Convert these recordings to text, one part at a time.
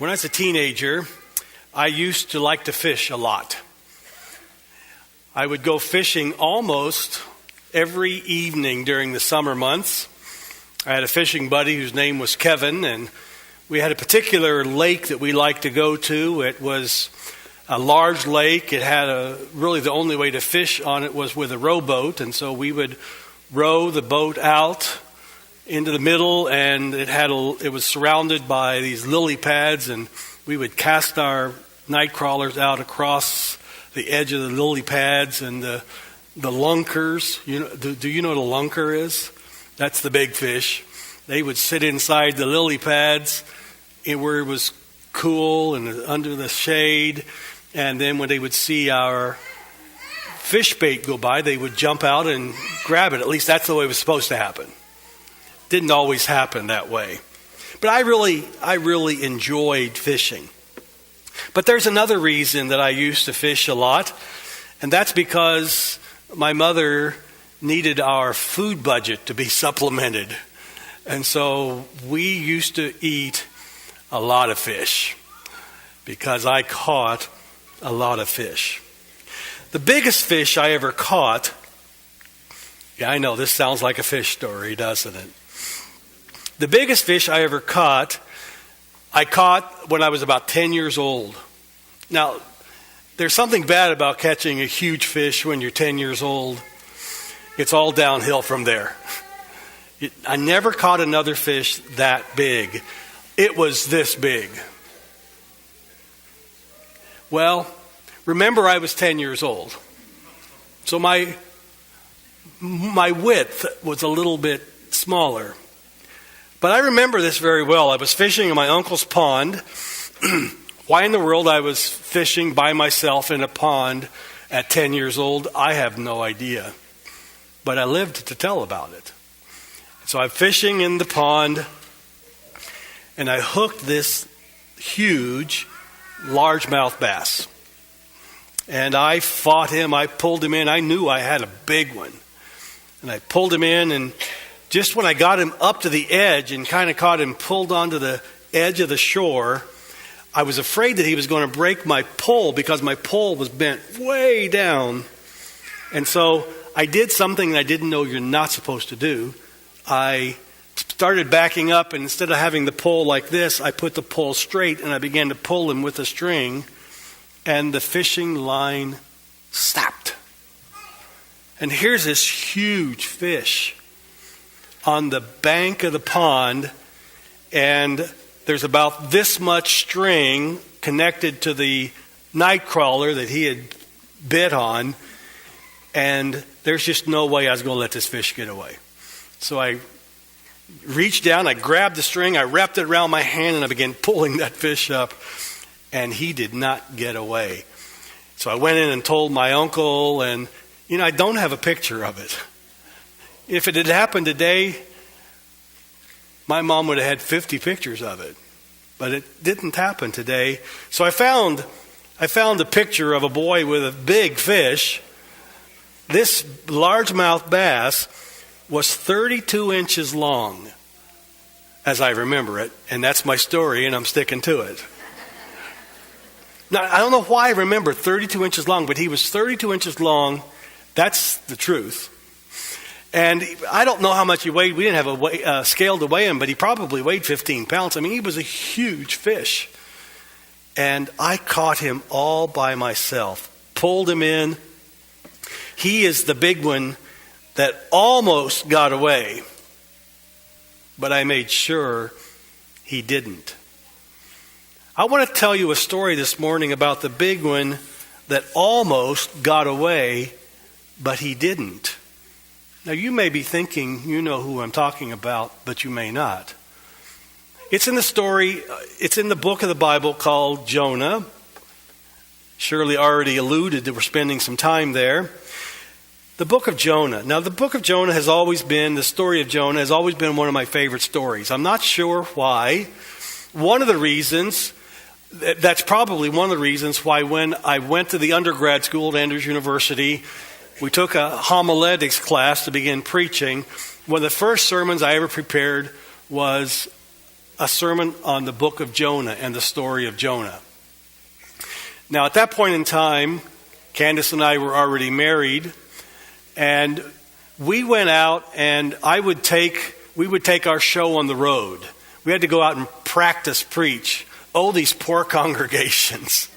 When I was a teenager, I used to like to fish a lot. I would go fishing almost every evening during the summer months. I had a fishing buddy whose name was Kevin, and we had a particular lake that we liked to go to. It was a large lake. It had really the only way to fish on it was with a rowboat, and so we would row the boat out into the middle, and it was surrounded by these lily pads, and we would cast our night crawlers out across the edge of the lily pads and the lunkers. Do you know what a lunker is? That's the big fish. They would sit inside the lily pads where it was cool and under the shade, and then when they would see our fish bait go by, they would jump out and grab it. At least that's the way it was supposed to happen. Didn't always happen that way. But I really enjoyed fishing. But there's another reason that I used to fish a lot, and that's because my mother needed our food budget to be supplemented. And so we used to eat a lot of fish because I caught a lot of fish. The biggest fish I ever caught, I know this sounds like a fish story, doesn't it? The biggest fish I ever caught, I caught when I was about 10 years old. Now, there's something bad about catching a huge fish when you're 10 years old. It's all downhill from there. I never caught another fish that big. It was this big. Well, remember I was 10 years old. So my width was a little bit smaller. But I remember this very well. I was fishing in my uncle's pond. Why in the world I was fishing by myself in a pond at 10 years old, I have no idea. But I lived to tell about it. So I'm fishing in the pond, and I hooked this huge largemouth bass. And I fought him. I pulled him in. I knew I had a big one. And I pulled him in, and just when I got him up to the edge and kind of caught him pulled onto the edge of the shore, I was afraid that he was going to break my pole because my pole was bent way down. And so I did something that I didn't know you're not supposed to do. I started backing up, and instead of having the pole like this, I put the pole straight and I began to pull him with a string, and the fishing line stopped. And here's this huge fish on the bank of the pond, and there's about this much string connected to the night crawler that he had bit on, and there's just no way I was going to let this fish get away. So I reached down, I grabbed the string, I wrapped it around my hand, and I began pulling that fish up, and he did not get away. So I went in and told my uncle, and I don't have a picture of it. If it had happened today, my mom would have had 50 pictures of it. But it didn't happen today. So I found a picture of a boy with a big fish. This largemouth bass was 32 inches long, as I remember it. And that's my story, and I'm sticking to it. Now, I don't know why I remember 32 inches long, but he was 32 inches long. That's the truth. And I don't know how much he weighed. We didn't have a scale to weigh him, but he probably weighed 15 pounds. I mean, he was a huge fish. And I caught him all by myself, pulled him in. He is the big one that almost got away, but I made sure he didn't. I want to tell you a story this morning about the big one that almost got away, but he didn't. Now, you may be thinking you know who I'm talking about, but you may not. It's in the book of the Bible called Jonah. Shirley already alluded that we're spending some time there. The book of Jonah. Now, the story of Jonah has always been one of my favorite stories. I'm not sure why. That's probably one of the reasons why when I went to the undergrad school at Andrews University, we took a homiletics class to begin preaching. One of the first sermons I ever prepared was a sermon on the book of Jonah and the story of Jonah. Now, at that point in time, Candace and I were already married, and we went out, and we would take our show on the road. We had to go out and practice preach. Oh, these poor congregations.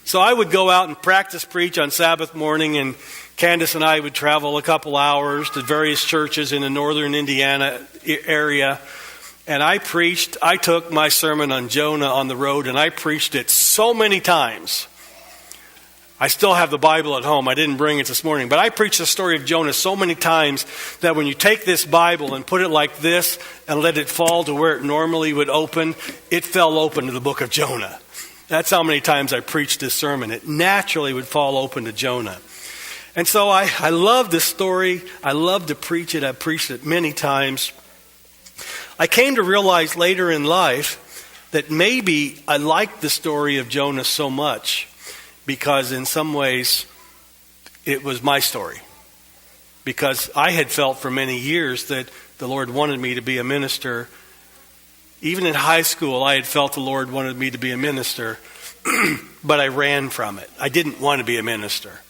So I would go out and practice preach on Sabbath morning, and Candace and I would travel a couple hours to various churches in the northern Indiana area. And I took my sermon on Jonah on the road, and I preached it so many times. I still have the Bible at home. I didn't bring it this morning. But I preached the story of Jonah so many times that when you take this Bible and put it like this and let it fall to where it normally would open, it fell open to the book of Jonah. That's how many times I preached this sermon. It naturally would fall open to Jonah. And so I love this story. I love to preach it. I've preached it many times. I came to realize later in life that maybe I liked the story of Jonah so much because in some ways it was my story. Because I had felt for many years that the Lord wanted me to be a minister. Even in high school, I had felt the Lord wanted me to be a minister, but I ran from it. I didn't want to be a minister.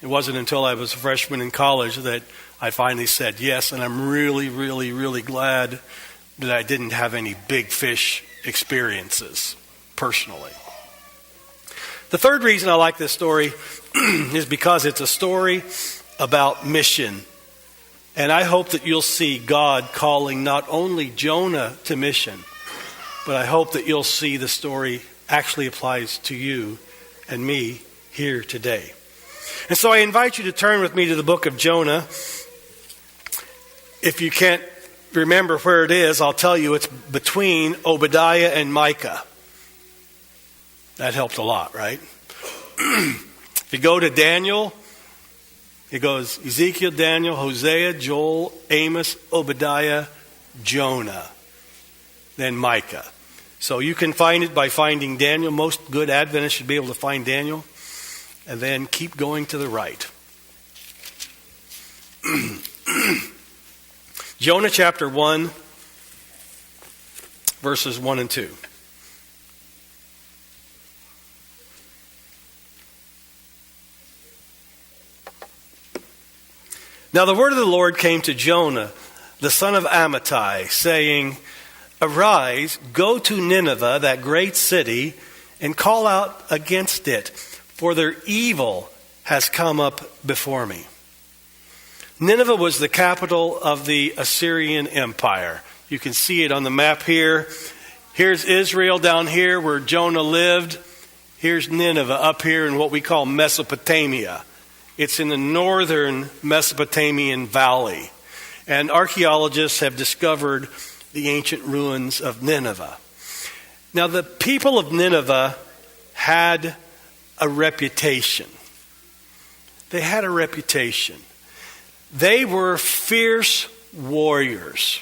It wasn't until I was a freshman in college that I finally said yes, and I'm really, really, really glad that I didn't have any big fish experiences personally. The third reason I like this story is because it's a story about mission. And I hope that you'll see God calling not only Jonah to mission, but I hope that you'll see the story actually applies to you and me here today. And so I invite you to turn with me to the book of Jonah. If you can't remember where it is, I'll tell you it's between Obadiah and Micah. That helped a lot, right? If you go to Daniel, it goes Ezekiel, Daniel, Hosea, Joel, Amos, Obadiah, Jonah, then Micah. So you can find it by finding Daniel. Most good Adventists should be able to find Daniel. And then keep going to the right. Jonah chapter 1, verses 1 and 2. Now the word of the Lord came to Jonah, the son of Amittai, saying, Arise, go to Nineveh, that great city, and call out against it, for their evil has come up before me. Nineveh was the capital of the Assyrian Empire. You can see it on the map here. Here's Israel down here where Jonah lived. Here's Nineveh up here in what we call Mesopotamia. It's in the northern Mesopotamian valley. And archaeologists have discovered the ancient ruins of Nineveh. Now, the people of Nineveh had a reputation. They had a reputation. They were fierce warriors.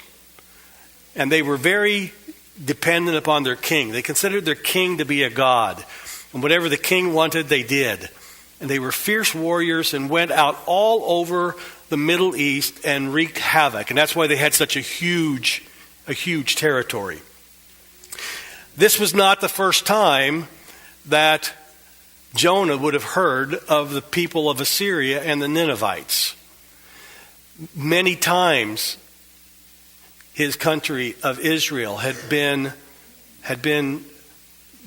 And they were very dependent upon their king. They considered their king to be a god. And whatever the king wanted, they did. And they were fierce warriors and went out all over the Middle East and wreaked havoc. And that's why they had such a huge territory. This was not the first time that Jonah would have heard of the people of Assyria and the Ninevites. Many times his country of Israel had been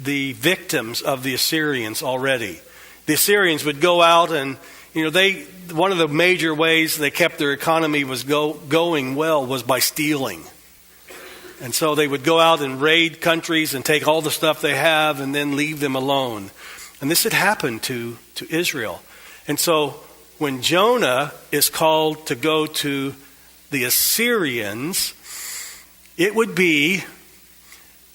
the victims of the Assyrians already. The Assyrians would go out and, one of the major ways they kept their economy was going well was by stealing. And so they would go out and raid countries and take all the stuff they have and then leave them alone. And this had happened to Israel. And so when Jonah is called to go to the Assyrians, it would be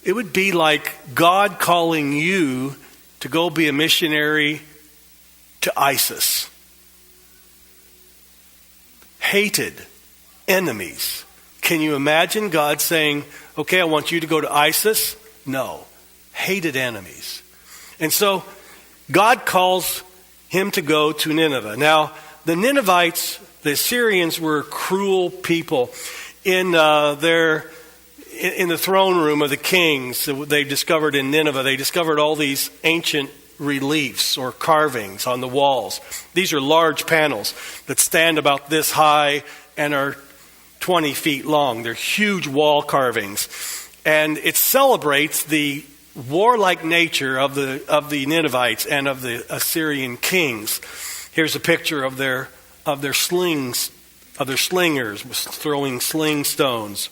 like God calling you to go be a missionary to ISIS. Hated enemies. Can you imagine God saying, okay, I want you to go to ISIS? No. Hated enemies. And so God calls him to go to Nineveh. Now, the Ninevites, the Assyrians, were cruel people. In their in the throne room of the kings they discovered in Nineveh, they discovered all these ancient reliefs or carvings on the walls. These are large panels that stand about this high and are 20 feet long. They're huge wall carvings. And it celebrates the warlike nature of the Ninevites and of the Assyrian kings. Here's a picture of their slings, of their slingers throwing sling stones.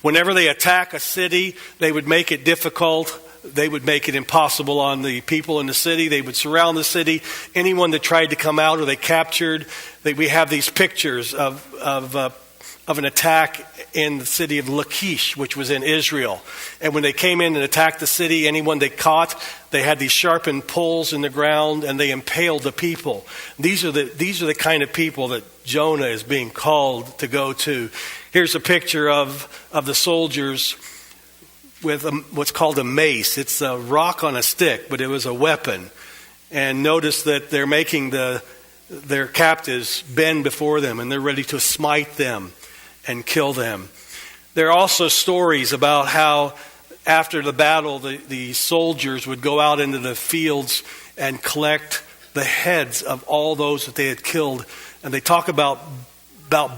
Whenever they attack a city, they would make it difficult. They would make it impossible on the people in the city. They would surround the city. Anyone that tried to come out or they captured, we have these pictures of an attack in the city of Lachish, which was in Israel. And when they came in and attacked the city, anyone they caught, they had these sharpened poles in the ground and they impaled the people. These are the kind of people that Jonah is being called to go to. Here's a picture of the soldiers with what's called a mace. It's a rock on a stick, but it was a weapon. And notice that they're making their captives bend before them, and they're ready to smite them and kill them. There are also stories about how after the battle, the soldiers would go out into the fields and collect the heads of all those that they had killed. And they talk about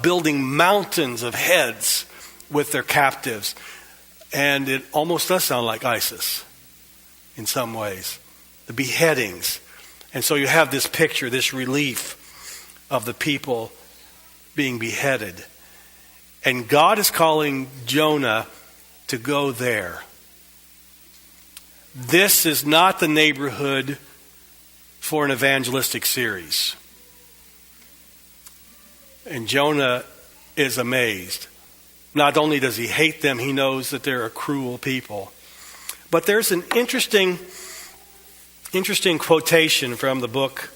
building mountains of heads with their captives. And it almost does sound like ISIS in some ways. The beheadings. And so you have this picture, this relief of the people being beheaded. And God is calling Jonah to go there. This is not the neighborhood for an evangelistic series. And Jonah is amazed. Not only does he hate them, he knows that they're a cruel people. But there's an interesting quotation from the book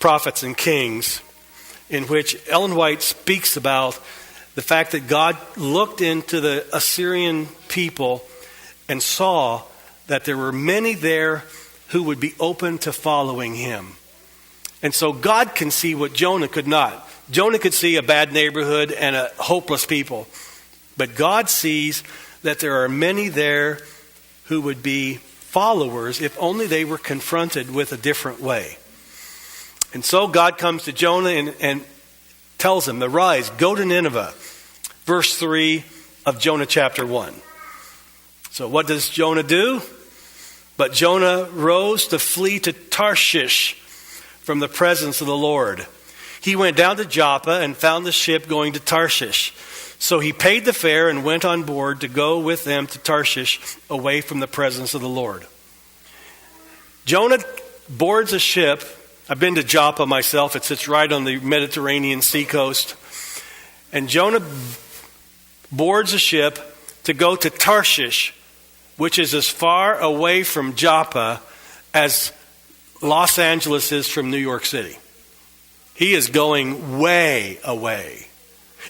Prophets and Kings, in which Ellen White speaks about the fact that God looked into the Assyrian people and saw that there were many there who would be open to following him. And so God can see what Jonah could not. Jonah could see a bad neighborhood and a hopeless people. But God sees that there are many there who would be followers if only they were confronted with a different way. And so God comes to Jonah and tells him, "Arise, go to Nineveh." Verse 3 of Jonah chapter 1. So what does Jonah do? But Jonah rose to flee to Tarshish from the presence of the Lord. He went down to Joppa and found the ship going to Tarshish. So he paid the fare and went on board to go with them to Tarshish, away from the presence of the Lord. Jonah boards a ship. I've been to Joppa myself. It sits right on the Mediterranean seacoast. And Jonah boards a ship to go to Tarshish, which is as far away from Joppa as Los Angeles is from New York City. He is going way away.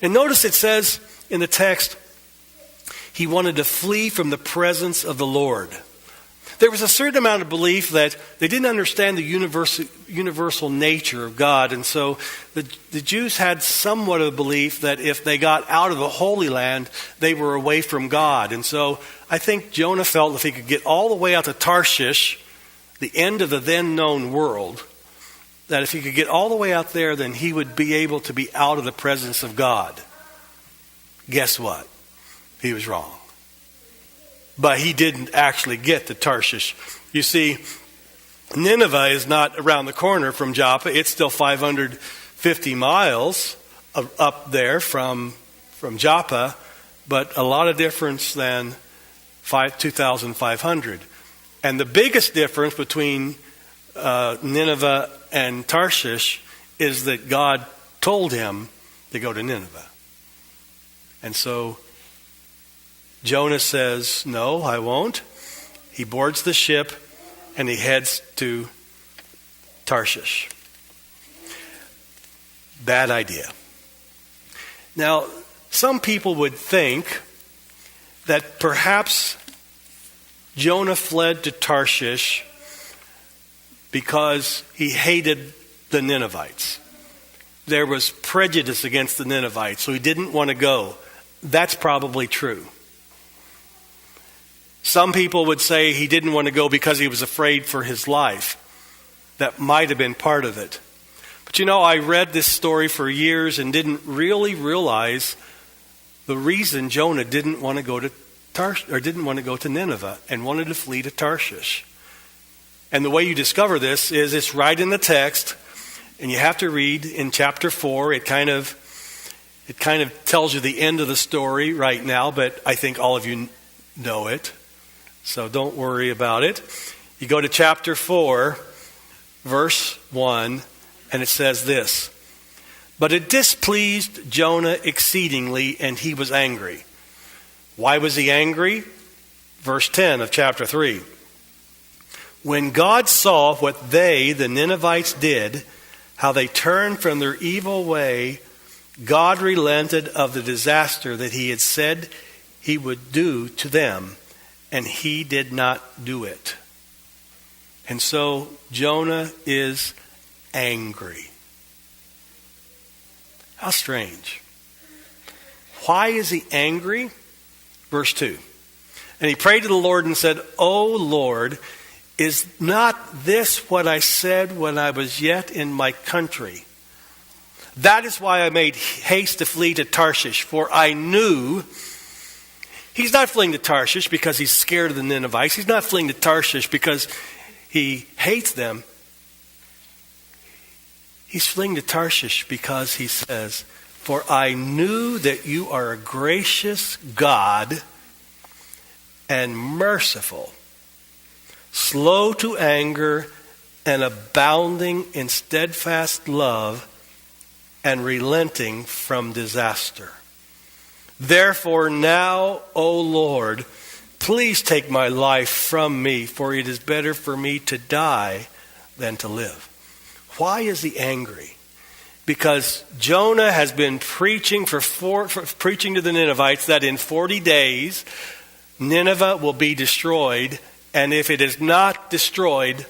And notice it says in the text, he wanted to flee from the presence of the Lord. There was a certain amount of belief that they didn't understand the universal nature of God. And so the Jews had somewhat of a belief that if they got out of the Holy Land, they were away from God. And so I think Jonah felt if he could get all the way out to Tarshish, the end of the then known world, that if he could get all the way out there, then he would be able to be out of the presence of God. Guess what? He was wrong. But he didn't actually get to Tarshish. You see, Nineveh is not around the corner from Joppa. It's still 550 miles up there from Joppa, but a lot of difference than 2,500. And the biggest difference between Nineveh and Tarshish is that God told him to go to Nineveh. And so Jonah says, "No, I won't." He boards the ship and he heads to Tarshish. Bad idea. Now, some people would think that perhaps Jonah fled to Tarshish because he hated the Ninevites. There was prejudice against the Ninevites, so he didn't want to go that's probably true. Some people would say he didn't want to go because he was afraid for his life. That might have been part of it. But I read this story for years and didn't really realize the reason Jonah didn't want to go to didn't want to go to Nineveh and wanted to flee to Tarshish. And the way you discover this is it's right in the text, and you have to read in chapter 4. It kind of tells you the end of the story right now, but I think all of you know it, so don't worry about it. You go to chapter 4, verse 1, and it says this: "But it displeased Jonah exceedingly, and he was angry." Why was he angry? Verse 10 of chapter 3. "When God saw what they, the Ninevites, did, how they turned from their evil way, God relented of the disaster that he had said he would do to them, and he did not do it." And so Jonah is angry. How strange. Why is he angry? Verse 2. "And he prayed to the Lord and said, O Lord, is not this what I said when I was yet in my country? That is why I made haste to flee to Tarshish, for I knew..." He's not fleeing to Tarshish because he's scared of the Ninevites. He's not fleeing to Tarshish because he hates them. He's fleeing to Tarshish because he says, "For I knew that you are a gracious God and merciful, slow to anger and abounding in steadfast love and relenting from disaster. Therefore now, O Lord, please take my life from me, for it is better for me to die than to live." Why is he angry? Because Jonah has been preaching preaching to the Ninevites that in 40 days Nineveh will be destroyed, and if it is not destroyed,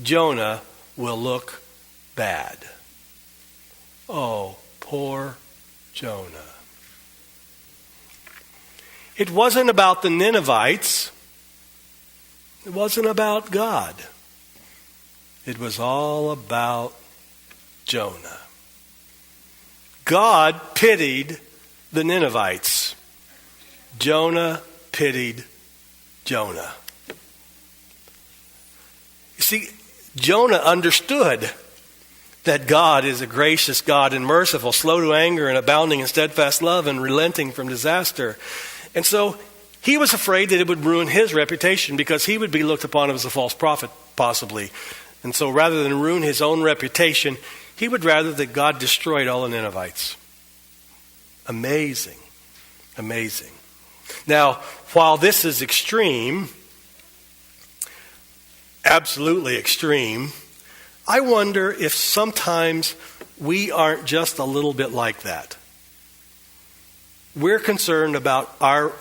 Jonah will look bad. Oh, poor Jonah. It wasn't about the Ninevites. It wasn't about God. It was all about Jonah. God pitied the Ninevites. Jonah pitied Jonah. You see, Jonah understood that God is a gracious God and merciful, slow to anger and abounding in steadfast love and relenting from disaster. And so he was afraid that it would ruin his reputation because he would be looked upon as a false prophet, possibly. And so rather than ruin his own reputation, he would rather that God destroyed all the Ninevites. Amazing. Amazing. Now, while this is extreme, absolutely extreme, I wonder if sometimes we aren't just a little bit like that. We're concerned about our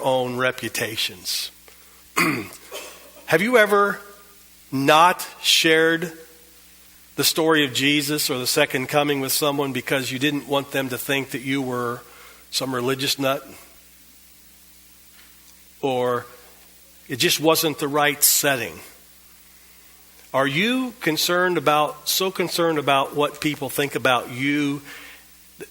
own reputations. Have you ever not shared the story of Jesus or the second coming with someone because you didn't want them to think that you were some religious nut? Or it just wasn't the right setting? Are you so concerned about what people think about you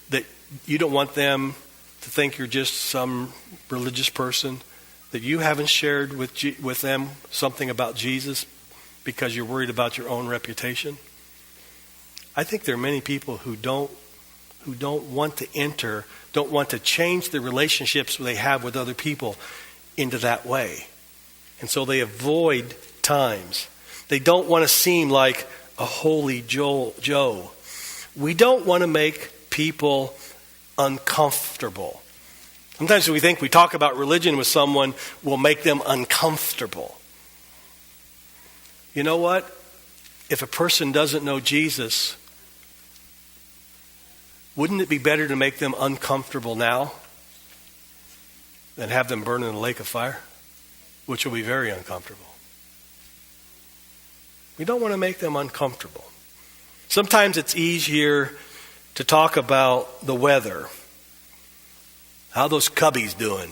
that you don't want them to think you're just some religious person, that you haven't shared with them something about Jesus because you're worried about your own reputation? I think there are many people who don't want to change the relationships they have with other people into that way. And so they avoid times. They don't want to seem like a holy Joe. We don't want to make people uncomfortable. Sometimes we think we talk about religion with someone will make them uncomfortable. You know what? If a person doesn't know Jesus, wouldn't it be better to make them uncomfortable now than have them burn in a lake of fire, which will be very uncomfortable? We don't want to make them uncomfortable. Sometimes it's easier to talk about the weather. How those cubbies doing?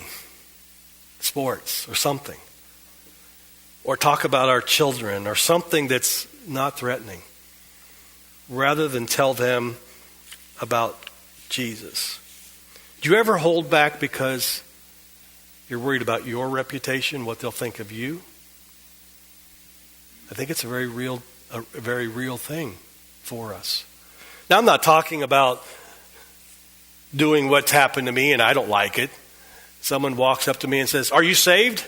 Sports or something. Or talk about our children or something that's not threatening. Rather than tell them about Jesus. Do you ever hold back because you're worried about your reputation, what they'll think of you? I think it's a very real thing for us. Now, I'm not talking about doing what's happened to me and I don't like it. Someone walks up to me and says, "Are you saved?"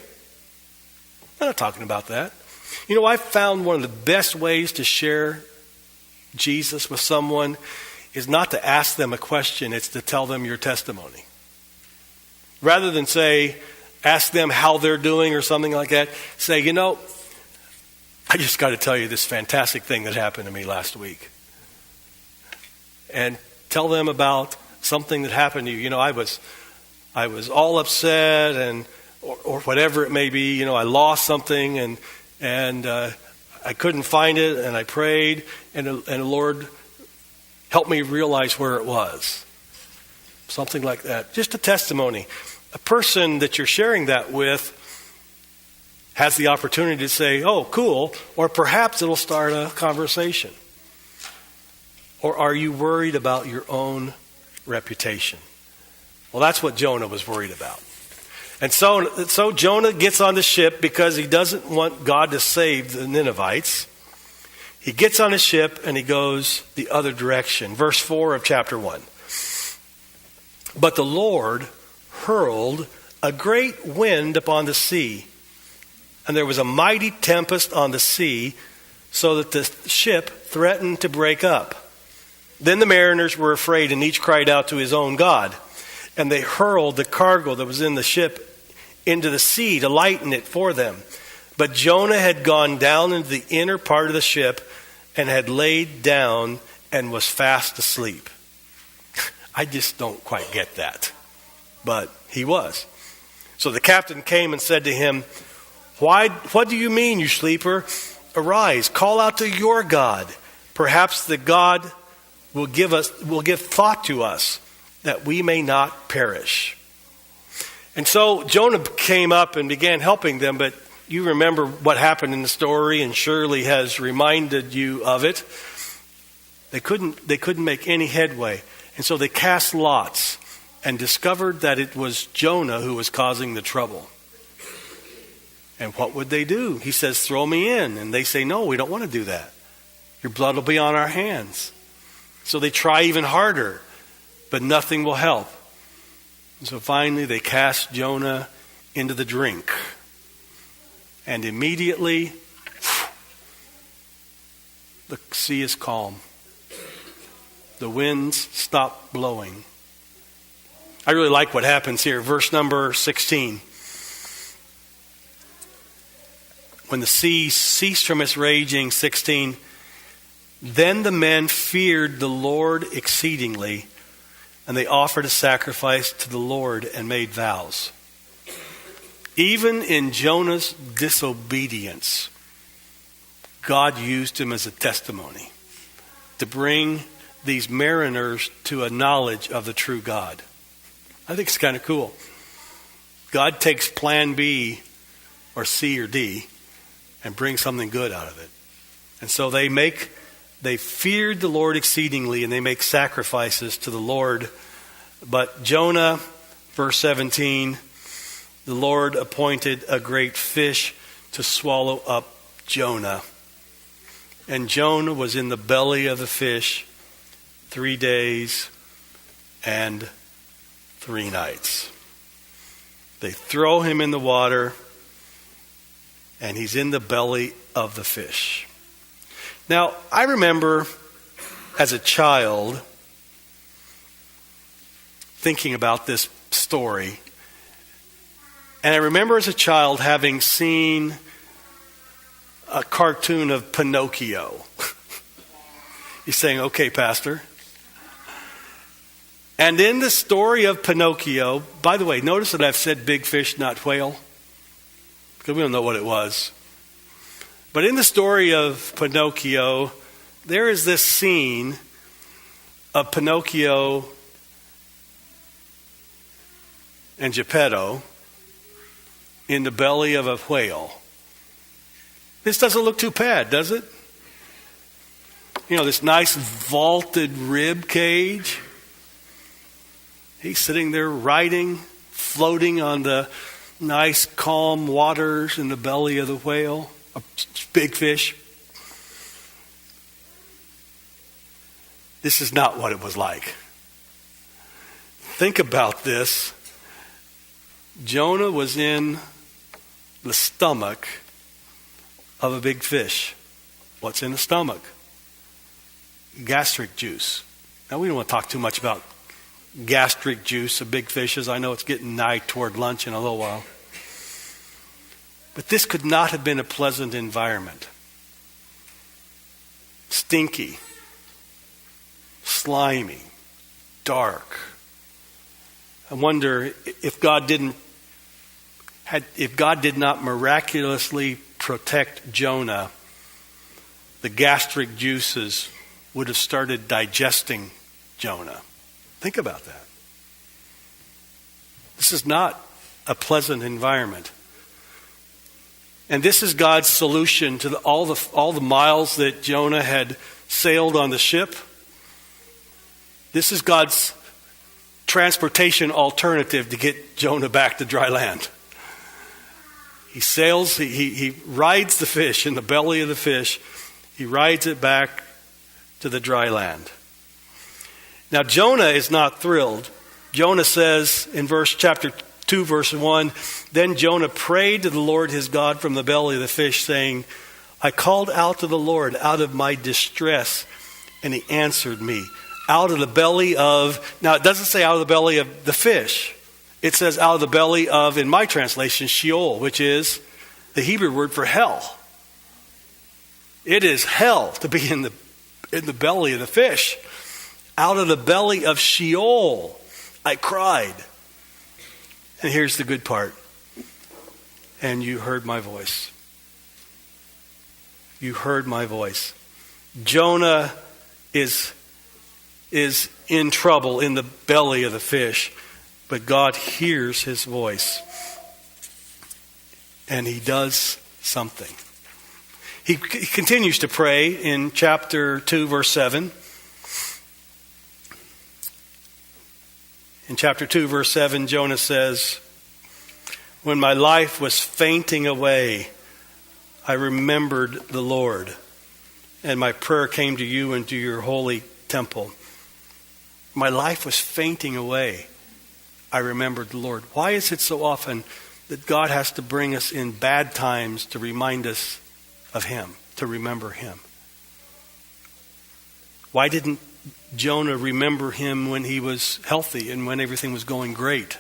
I'm not talking about that. You know, I found one of the best ways to share Jesus with someone is not to ask them a question, it's to tell them your testimony. Rather than ask them how they're doing or something like that, say, "You know, I just got to tell you this fantastic thing that happened to me last week." And tell them about something that happened to you. You know, I was all upset or whatever it may be. You know, I lost something and I couldn't find it, and I prayed, and the Lord helped me realize where it was. Something like that. Just a testimony. A person that you're sharing that with has the opportunity to say, "Oh, cool," or perhaps it'll start a conversation. Or are you worried about your own reputation? Well, that's what Jonah was worried about. And so Jonah gets on the ship because he doesn't want God to save the Ninevites. He gets on a ship and he goes the other direction. Verse 4 of chapter 1. But the Lord hurled a great wind upon the sea, and there was a mighty tempest on the sea, so that the ship threatened to break up. Then the mariners were afraid, and each cried out to his own God. And they hurled the cargo that was in the ship into the sea to lighten it for them. But Jonah had gone down into the inner part of the ship and had laid down and was fast asleep. I just don't quite get that. But he was. So the captain came and said to him, What do you mean, you sleeper? Arise, call out to your God. Perhaps the God will give thought to us, that we may not perish. And so Jonah came up and began helping them, but you remember what happened in the story, and Shirley has reminded you of it. They couldn't make any headway. And so they cast lots and discovered that it was Jonah who was causing the trouble. And what would they do? He says, "Throw me in." And they say, "No, we don't want to do that. Your blood will be on our hands." So they try even harder, but nothing will help. And so finally they cast Jonah into the drink. And immediately, the sea is calm. The winds stop blowing. I really like what happens here. Verse number 16. When the sea ceased from its raging, 16, then the men feared the Lord exceedingly, and they offered a sacrifice to the Lord and made vows. Even in Jonah's disobedience, God used him as a testimony to bring these mariners to a knowledge of the true God. I think it's kind of cool. God takes plan B or C or D and brings something good out of it. And so they feared the Lord exceedingly, and they make sacrifices to the Lord. But Jonah, verse 17, the Lord appointed a great fish to swallow up Jonah. And Jonah was in the belly of the fish 3 days and 3 nights. They throw him in the water, and he's in the belly of the fish. Now, I remember as a child thinking about this story. And I remember as a child having seen a cartoon of Pinocchio. He's saying, "Okay, Pastor." And in the story of Pinocchio, by the way, notice that I've said big fish, not whale, because we don't know what it was. But in the story of Pinocchio, there is this scene of Pinocchio and Geppetto in the belly of a whale. This doesn't look too bad, does it? You know, this nice vaulted rib cage. He's sitting there riding, floating on the nice calm waters in the belly of the whale, a big fish. This is not what it was like. Think about this. Jonah was in the stomach of a big fish. What's in the stomach? Gastric juice. Now, we don't want to talk too much about gastric juice of big fishes. I know it's getting nigh toward lunch in a little while. But this could not have been a pleasant environment. Stinky, slimy, dark. I wonder if God did not miraculously protect Jonah, the gastric juices would have started digesting Jonah. Think about that. This is not a pleasant environment. And this is God's solution to all the miles that Jonah had sailed on the ship. This is God's transportation alternative to get Jonah back to dry land. He sails, he rides the fish in the belly of the fish. He rides it back to the dry land. Now, Jonah is not thrilled. Jonah says in chapter 2, verse 1, "Then Jonah prayed to the Lord his God from the belly of the fish, saying, I called out to the Lord out of my distress, and he answered me. Out of the belly of," now it doesn't say out of the belly of the fish. It says out of the belly of, in my translation, Sheol, which is the Hebrew word for hell. It is hell to be in the belly of the fish. Out of the belly of Sheol, I cried. And here's the good part. And you heard my voice. You heard my voice. Jonah is in trouble in the belly of the fish, but God hears his voice. And he does something. He continues to pray in chapter 2, verse 7. In chapter 2, verse 7, Jonah says, "When my life was fainting away, I remembered the Lord, and my prayer came to you and to your holy temple." My life was fainting away. I remembered the Lord. Why is it so often that God has to bring us in bad times to remind us of Him, to remember Him? Why didn't Jonah remember Him when he was healthy and when everything was going great?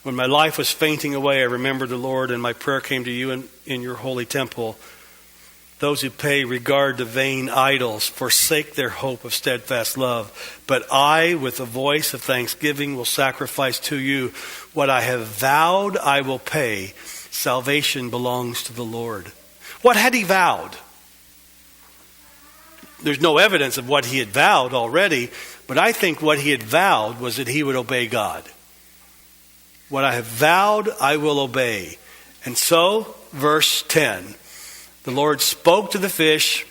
When my life was fainting away, I remembered the Lord, and my prayer came to you in your holy temple. Those who pay regard to vain idols forsake their hope of steadfast love. But I, with a voice of thanksgiving, will sacrifice to you. What I have vowed, I will pay. Salvation belongs to the Lord. What had he vowed? There's no evidence of what he had vowed already, but I think what he had vowed was that he would obey God. What I have vowed, I will obey. And so, verse 10, the Lord spoke to the fish,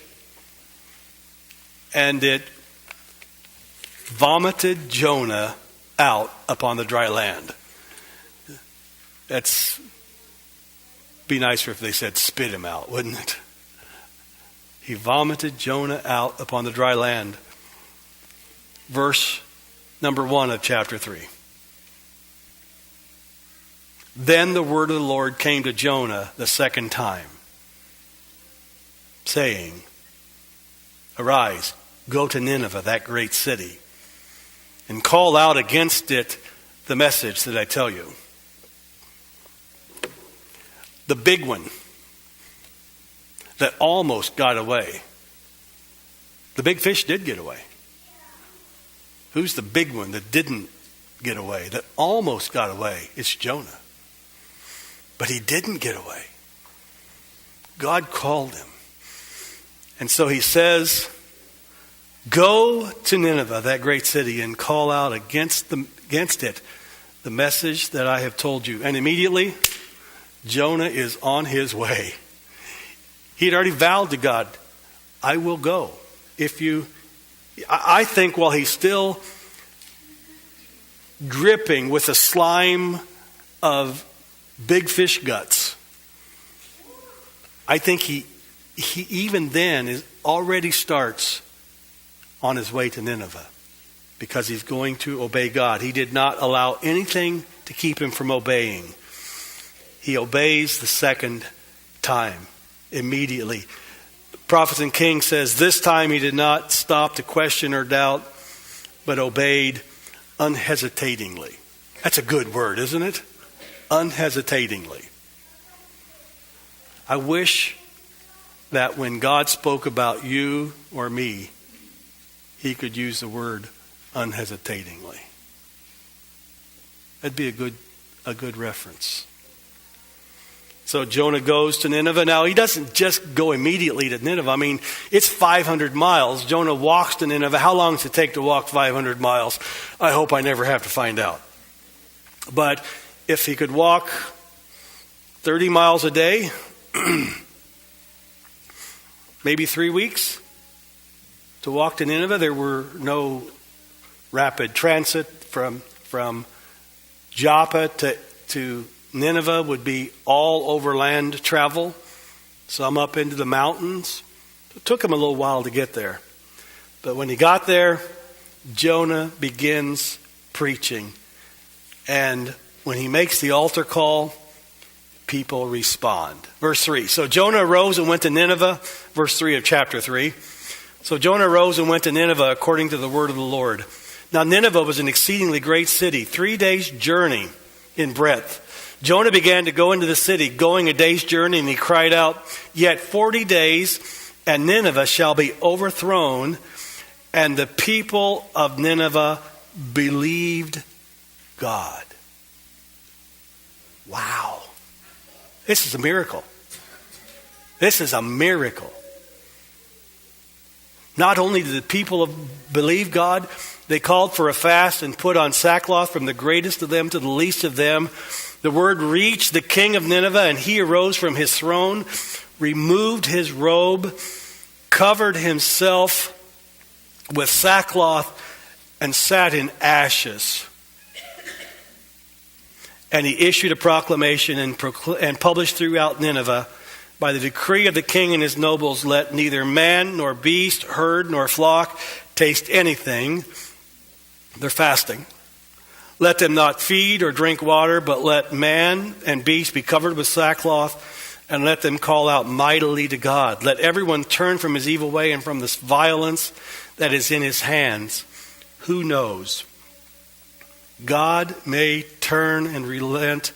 and it vomited Jonah out upon the dry land. That's be nicer if they said spit him out, wouldn't it? He vomited Jonah out upon the dry land. Verse number 1 of chapter 3. Then the word of the Lord came to Jonah the second time, saying, "Arise, go to Nineveh, that great city, and call out against it the message that I tell you." The big one that almost got away. The big fish did get away. Who's the big one that didn't get away, that almost got away? It's Jonah. But he didn't get away. God called him. And so he says, "Go to Nineveh, that great city, and call out against it the message that I have told you. And immediately, Jonah is on his way. He had already vowed to God, I will go. I think while he's still dripping with the slime of big fish guts, I think he even then already starts on his way to Nineveh because he's going to obey God. He did not allow anything to keep him from obeying. He obeys the second time immediately. Prophets and King says this time he did not stop to question or doubt, but obeyed unhesitatingly. That's a good word, isn't it? Unhesitatingly. I wish that when God spoke about you or me, he could use the word unhesitatingly. That'd be a good reference. So Jonah goes to Nineveh. Now, he doesn't just go immediately to Nineveh. I mean, it's 500 miles. Jonah walks to Nineveh. How long does it take to walk 500 miles? I hope I never have to find out. But if he could walk 30 miles a day, maybe 3 weeks to walk to Nineveh. There were no rapid transit from Joppa to Nineveh. Would be all overland travel, some up into the mountains. It took him a little while to get there. But when he got there, Jonah begins preaching. And when he makes the altar call, people respond. Verse 3. So Jonah arose and went to Nineveh. Verse 3 of chapter 3. So Jonah arose and went to Nineveh according to the word of the Lord. Now Nineveh was an exceedingly great city, 3 days' journey in breadth. Jonah began to go into the city, going a day's journey, and he cried out, Yet 40 days, and Nineveh shall be overthrown. And the people of Nineveh believed God. Wow. This is a miracle. This is a miracle. Not only did the people believe God, they called for a fast and put on sackcloth from the greatest of them to the least of them. The word reached the king of Nineveh, and he arose from his throne, removed his robe, covered himself with sackcloth, and sat in ashes. And he issued a proclamation and published throughout Nineveh, by the decree of the king and his nobles, let neither man nor beast, herd nor flock taste anything. They're fasting. Let them not feed or drink water, but let man and beast be covered with sackcloth, and let them call out mightily to God. Let everyone turn from his evil way and from this violence that is in his hands. Who knows? God may turn and relent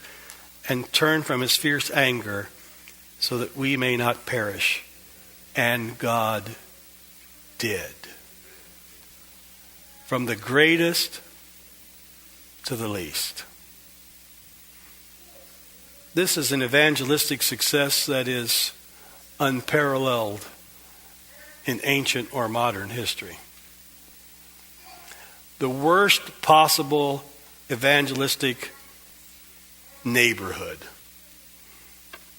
and turn from his fierce anger, so that we may not perish. And God did. From the greatest to the least. This is an evangelistic success that is unparalleled in ancient or modern history. The worst possible evangelistic neighborhood.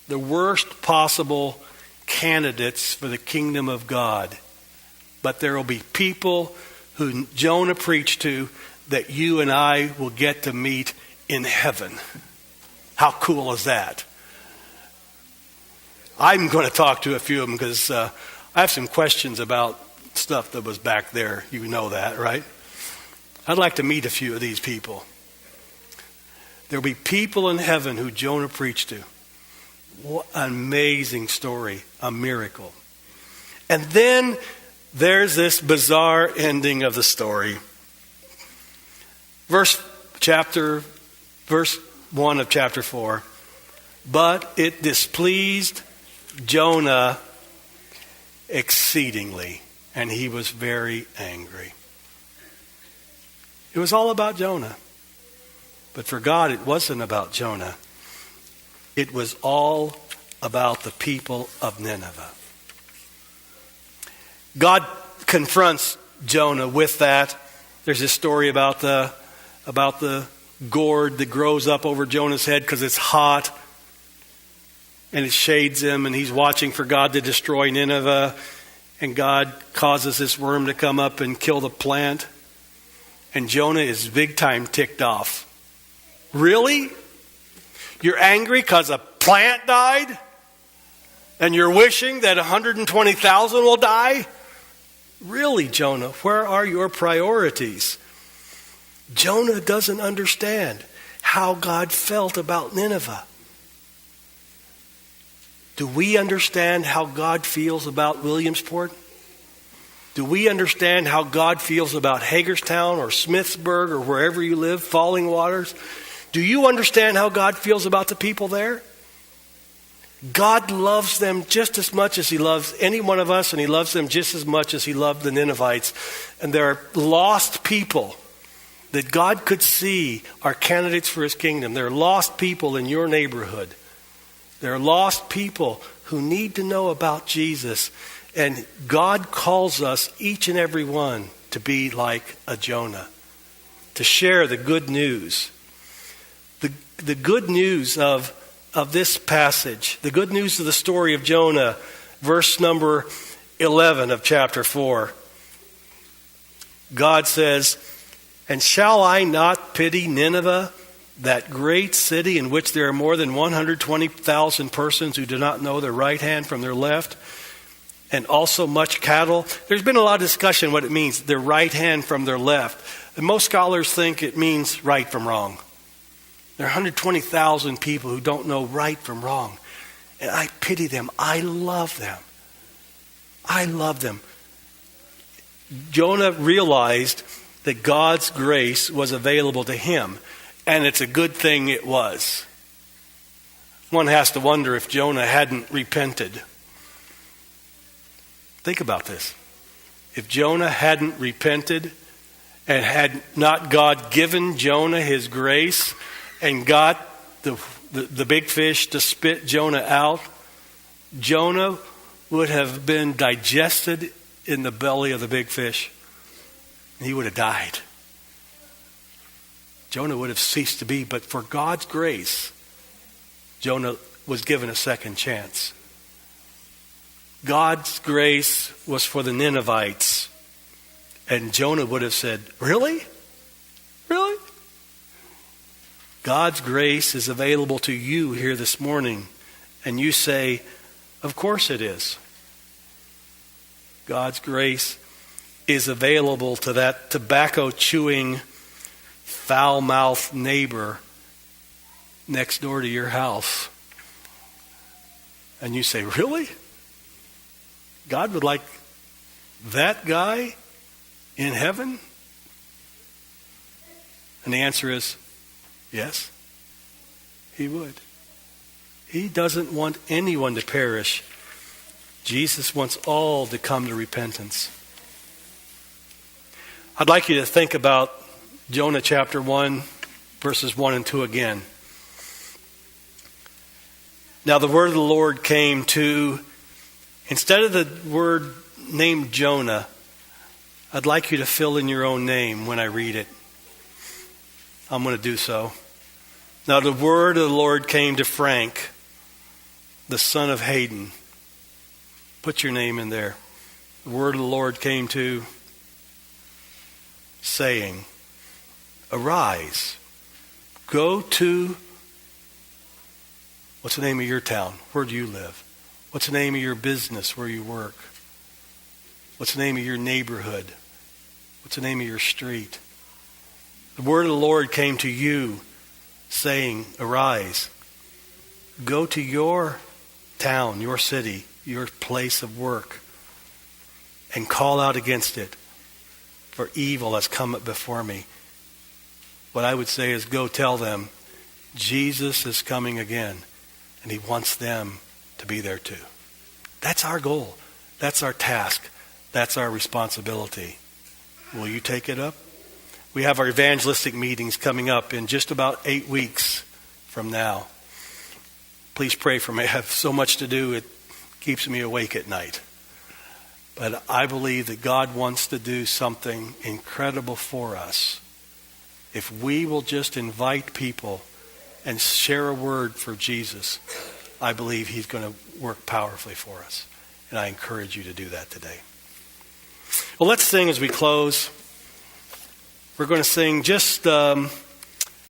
The worst possible candidates for the kingdom of God. But there will be people who Jonah preached to that you and I will get to meet in heaven. How cool is that? I'm going to talk to a few of them because I have some questions about stuff that was back there. You know that, right? I'd like to meet a few of these people. There will be people in heaven who Jonah preached to. What an amazing story, a miracle. And then there's this bizarre ending of the story. Verse 1 of chapter 4. But it displeased Jonah exceedingly, and he was very angry. It was all about Jonah. But for God, it wasn't about Jonah. It was all about the people of Nineveh. God confronts Jonah with that. There's this story about the gourd that grows up over Jonah's head because it's hot, and it shades him, and he's watching for God to destroy Nineveh, and God causes this worm to come up and kill the plant, and Jonah is big time ticked off. Really? You're angry because a plant died? And you're wishing that 120,000 will die? Really, Jonah, where are your priorities? Jonah doesn't understand how God felt about Nineveh. Do we understand how God feels about Williamsport? Do we understand how God feels about Hagerstown or Smithsburg or wherever you live, Falling Waters? Do you understand how God feels about the people there? God loves them just as much as he loves any one of us, and he loves them just as much as he loved the Ninevites. And there are lost people that God could see are candidates for his kingdom. There are lost people in your neighborhood. There are lost people who need to know about Jesus. And God calls us, each and every one, to be like a Jonah, to share the good news. The good news of this passage, the good news of the story of Jonah, verse number 11 of chapter 4. God says, "And shall I not pity Nineveh, that great city in which there are more than 120,000 persons who do not know their right hand from their left, and also much cattle?" There's been a lot of discussion what it means, their right hand from their left. And most scholars think it means right from wrong. There are 120,000 people who don't know right from wrong. And I pity them. I love them. I love them. Jonah realized that God's grace was available to him. And it's a good thing it was. One has to wonder if Jonah hadn't repented. Think about this. If Jonah hadn't repented and had not God given Jonah his grace and got the big fish to spit Jonah out, Jonah would have been digested in the belly of the big fish. And he would have died. Jonah would have ceased to be, but for God's grace, Jonah was given a second chance. God's grace was for the Ninevites, and Jonah would have said, "Really? Really?" God's grace is available to you here this morning, and you say, "Of course it is." God's grace is available to that tobacco-chewing, foul-mouthed neighbor next door to your house. And you say, "Really? God would like that guy in heaven?" And the answer is, yes, he would. He doesn't want anyone to perish. Jesus wants all to come to repentance. I'd like you to think about Jonah chapter 1, verses 1 and 2 again. Now the word of the Lord came to, instead of the word named Jonah, I'd like you to fill in your own name when I read it. I'm going to do so. Now the word of the Lord came to Frank, the son of Hayden. Put your name in there. The word of the Lord came to, saying, "Arise, go to," what's the name of your town? Where do you live? What's the name of your business where you work? What's the name of your neighborhood? What's the name of your street? The word of the Lord came to you, saying, "Arise, go to your town, your city, your place of work, and call out against it, for evil has come up before me." What I would say is, go tell them Jesus is coming again, and he wants them to be there too. That's our goal. That's our task. That's our responsibility. Will you take it up? We have our evangelistic meetings coming up in just about 8 weeks from now. Please pray for me. I have so much to do, it keeps me awake at night. But I believe that God wants to do something incredible for us. If we will just invite people and share a word for Jesus, I believe he's going to work powerfully for us. And I encourage you to do that today. Well, let's sing as we close. We're going to sing just